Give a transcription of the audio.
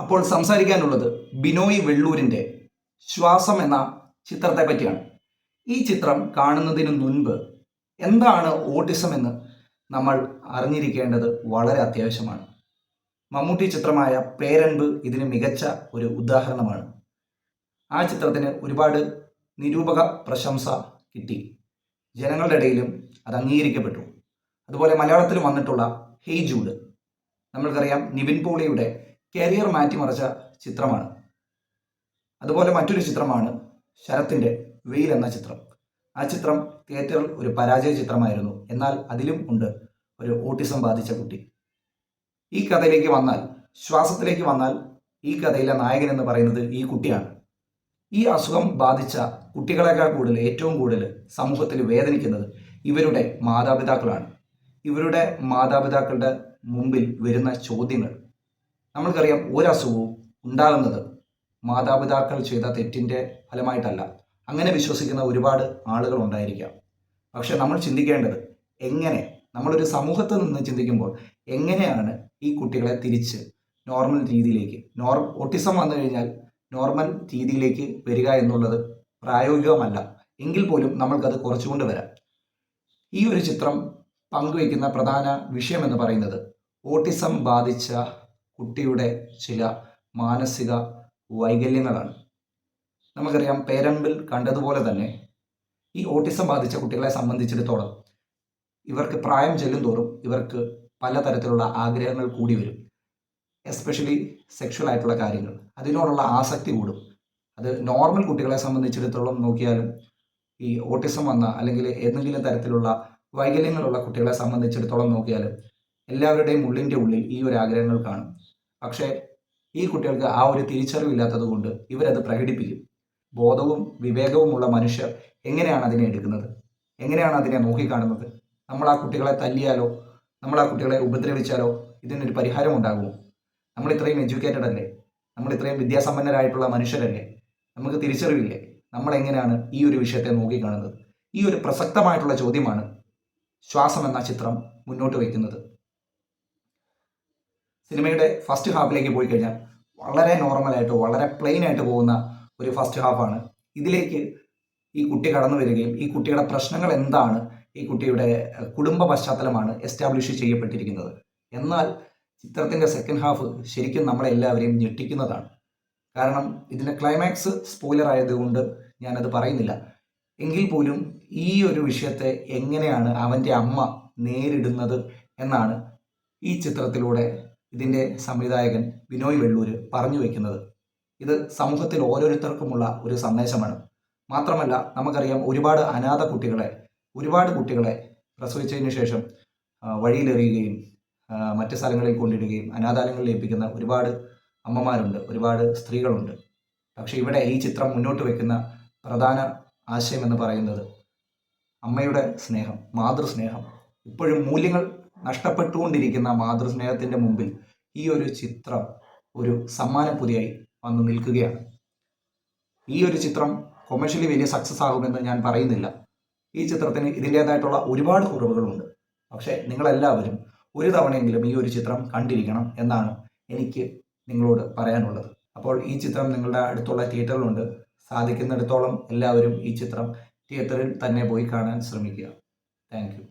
അപ്പോൾ സംസാരിക്കാനുള്ളത് ബിനോയ് വെള്ളൂരിൻ്റെ ശ്വാസം എന്ന ചിത്രത്തെ പറ്റിയാണ്. ഈ ചിത്രം കാണുന്നതിന് മുൻപ് എന്താണ് ഓട്ടിസം എന്ന് നമ്മൾ അറിഞ്ഞിരിക്കേണ്ടത് വളരെ അത്യാവശ്യമാണ്. മമ്മൂട്ടി ചിത്രമായ പേരൻപ് ഇതിന് മികച്ച ഒരു ഉദാഹരണമാണ്. ആ ചിത്രത്തിന് ഒരുപാട് നിരൂപക പ്രശംസ കിട്ടി, ജനങ്ങളുടെ ഇടയിലും അത് അംഗീകരിക്കപ്പെട്ടു. അതുപോലെ മലയാളത്തിൽ വന്നിട്ടുള്ള ഹേയ് ജൂഡ്, നമ്മൾക്കറിയാം നിവിൻ പോളിയുടെ കരിയർ മാറ്റിമറിച്ച ചിത്രമാണ്. അതുപോലെ മറ്റൊരു ചിത്രമാണ് ശരത്തിൻ്റെ വെയിൽ എന്ന ചിത്രം. ആ ചിത്രം തിയേറ്ററിൽ ഒരു പരാജയ ചിത്രമായിരുന്നു. എന്നാൽ അതിലും ഉണ്ട് ഒരു ഓട്ടിസം ബാധിച്ച കുട്ടി. ഈ കഥയിലേക്ക് വന്നാൽ, ശ്വാസത്തിലേക്ക് വന്നാൽ, ഈ കഥയിലെ നായകൻ എന്ന് പറയുന്നത് ഈ കുട്ടിയാണ്. ഈ അസുഖം ബാധിച്ച കുട്ടികളെക്കാൾ കൂടുതൽ, ഏറ്റവും കൂടുതൽ സമൂഹത്തിൽ വേദനിക്കുന്നത് ഇവരുടെ മാതാപിതാക്കളാണ്. ഇവരുടെ മാതാപിതാക്കളുടെ മുമ്പിൽ വരുന്ന ചോദ്യങ്ങൾ, നമ്മൾക്കറിയാം ഒരസുഖവും ഉണ്ടാകുന്നത് മാതാപിതാക്കൾ ചെയ്ത തെറ്റിൻ്റെ ഫലമായിട്ടല്ല. അങ്ങനെ വിശ്വസിക്കുന്ന ഒരുപാട് ആളുകൾ ഉണ്ടായിരിക്കാം. പക്ഷെ നമ്മൾ ചിന്തിക്കേണ്ടത് എങ്ങനെ, നമ്മളൊരു സമൂഹത്തിൽ നിന്ന് ചിന്തിക്കുമ്പോൾ എങ്ങനെയാണ് ഈ കുട്ടികളെ തിരിച്ച് നോർമൽ രീതിയിലേക്ക്, ഓട്ടിസം വന്നു കഴിഞ്ഞാൽ നോർമൽ രീതിയിലേക്ക് വരിക എന്നുള്ളത് പ്രായോഗികമല്ല. എങ്കിൽ പോലും നമ്മൾക്കത് കുറച്ചുകൊണ്ട് വരാം. ഈ ഒരു ചിത്രം പങ്കുവയ്ക്കുന്ന പ്രധാന വിഷയം എന്ന് പറയുന്നത് ഓട്ടിസം ബാധിച്ച കുട്ടിയുടെ ചില മാനസിക വൈകല്യങ്ങളാണ്. നമുക്കറിയാം, പേരൻപിൽ കണ്ടതുപോലെ തന്നെ ഈ ഓട്ടിസം ബാധിച്ച കുട്ടികളെ സംബന്ധിച്ചിടത്തോളം ഇവർക്ക് പ്രായം ചെല്ലും തോറും ഇവർക്ക് പലതരത്തിലുള്ള ആഗ്രഹങ്ങൾ കൂടി വരും. എസ്പെഷ്യലി സെക്ഷൽ ആയിട്ടുള്ള കാര്യങ്ങൾ, അതിനോടുള്ള ആസക്തി കൂടും. അത് നോർമൽ കുട്ടികളെ സംബന്ധിച്ചിടത്തോളം നോക്കിയാലും ഈ ഓട്ടിസം വന്ന അല്ലെങ്കിൽ ഏതെങ്കിലും തരത്തിലുള്ള വൈകല്യങ്ങളുള്ള കുട്ടികളെ സംബന്ധിച്ചിടത്തോളം നോക്കിയാലും എല്ലാവരുടെയും ഉള്ളിൽ ഈ ഒരു ആഗ്രഹങ്ങൾ കാണും. പക്ഷേ ഈ കുട്ടികൾക്ക് ആ ഒരു തിരിച്ചറിവില്ലാത്തത് കൊണ്ട് ഇവരത് പ്രകടിപ്പിക്കും. ബോധവും വിവേകവുമുള്ള മനുഷ്യർ എങ്ങനെയാണ് അതിനെ എടുക്കുന്നത്, എങ്ങനെയാണ് അതിനെ നോക്കിക്കാണുന്നത്? നമ്മൾ ആ കുട്ടികളെ തല്ലിയാലോ, നമ്മൾ ആ കുട്ടികളെ ഉപദ്രവിച്ചാലോ ഇതിനൊരു പരിഹാരം ഉണ്ടാകുമോ? നമ്മൾ ഇത്രയും എഡ്യൂക്കേറ്റഡ് അല്ലേ, നമ്മൾ ഇത്രയും വിദ്യാസമ്പന്നരായിട്ടുള്ള മനുഷ്യരല്ലേ, നമുക്ക് തിരിച്ചറിവില്ലേ? നമ്മൾ എങ്ങനെയാണ് ഈ ഒരു വിഷയത്തെ നോക്കിക്കാണുന്നത്? ഈ ഒരു പ്രസക്തമായിട്ടുള്ള ചോദ്യമാണ് ശ്വാസം എന്ന ചിത്രം മുന്നോട്ട് വയ്ക്കുന്നത്. സിനിമയുടെ ഫസ്റ്റ് ഹാഫിലേക്ക് പോയി കഴിഞ്ഞാൽ വളരെ നോർമലായിട്ട്, വളരെ പ്ലെയിൻ ആയിട്ട് പോകുന്ന ഒരു ഫസ്റ്റ് ഹാഫാണ്. ഇതിലേക്ക് ഈ കുട്ടി കടന്നു വരികയും ഈ കുട്ടിയുടെ പ്രശ്നങ്ങൾ എന്താണ്, ഈ കുട്ടിയുടെ കുടുംബ പശ്ചാത്തലമാണ് എസ്റ്റാബ്ലിഷ് ചെയ്യപ്പെട്ടിരിക്കുന്നത്. എന്നാൽ ചിത്രത്തിൻ്റെ സെക്കൻഡ് ഹാഫ് ശരിക്കും നമ്മളെല്ലാവരെയും ഞെട്ടിക്കുന്നതാണ്. കാരണം ഇതിൻ്റെ ക്ലൈമാക്സ് സ്പോയിലർ ആയതുകൊണ്ട് ഞാനത് പറയുന്നില്ല. എങ്കിൽ പോലും ഈ ഒരു വിഷയത്തെ എങ്ങനെയാണ് അവൻ്റെ അമ്മ നേരിടുന്നത് എന്നാണ് ഈ ചിത്രത്തിലൂടെ ഇതിൻ്റെ സംവിധായകൻ ബിനോയ് വെള്ളൂർ പറഞ്ഞു വയ്ക്കുന്നത്. ഇത് സമൂഹത്തിൽ ഓരോരുത്തർക്കുമുള്ള ഒരു സന്ദേശമാണ്. മാത്രമല്ല, നമുക്കറിയാം ഒരുപാട് അനാഥ കുട്ടികളെ, ഒരുപാട് കുട്ടികളെ പ്രസവിച്ചതിന് ശേഷം വഴിയിലെറിയുകയും മറ്റ് സ്ഥലങ്ങളിൽ കൊണ്ടിടുകയും അനാഥാലയങ്ങളിൽ ഏൽപ്പിക്കുന്ന ഒരുപാട് അമ്മമാരുണ്ട്, ഒരുപാട് സ്ത്രീകളുണ്ട്. പക്ഷെ ഇവിടെ ഈ ചിത്രം മുന്നോട്ട് വയ്ക്കുന്ന പ്രധാന ആശയം എന്ന് പറയുന്നത് അമ്മയുടെ സ്നേഹം, മാതൃസ്നേഹം. ഇപ്പോഴും മൂല്യങ്ങൾ നഷ്ടപ്പെട്ടുകൊണ്ടിരിക്കുന്ന മാതൃസ്നേഹത്തിൻ്റെ മുമ്പിൽ ഈ ഒരു ചിത്രം ഒരു സമ്മാനപ്പൊതിയായി വന്നു നിൽക്കുകയാണ്. ഈ ഒരു ചിത്രം കൊമേഴ്ഷ്യലി വലിയ സക്സസ് ആകുമെന്ന് ഞാൻ പറയുന്നില്ല. ഈ ചിത്രത്തിന് ഇതിൻ്റേതായിട്ടുള്ള ഒരുപാട് കുറവുകളുണ്ട്. പക്ഷേ നിങ്ങളെല്ലാവരും ഒരു തവണയെങ്കിലും ഈ ഒരു ചിത്രം കണ്ടിരിക്കണം എന്നാണ് എനിക്ക് നിങ്ങളോട് പറയാനുള്ളത്. അപ്പോൾ ഈ ചിത്രം നിങ്ങളുടെ അടുത്തുള്ള തിയേറ്ററിലുണ്ട്. സാധിക്കുന്നിടത്തോളം എല്ലാവരും ഈ ചിത്രം തിയേറ്ററിൽ തന്നെ പോയി കാണാൻ ശ്രമിക്കുക. Thank you.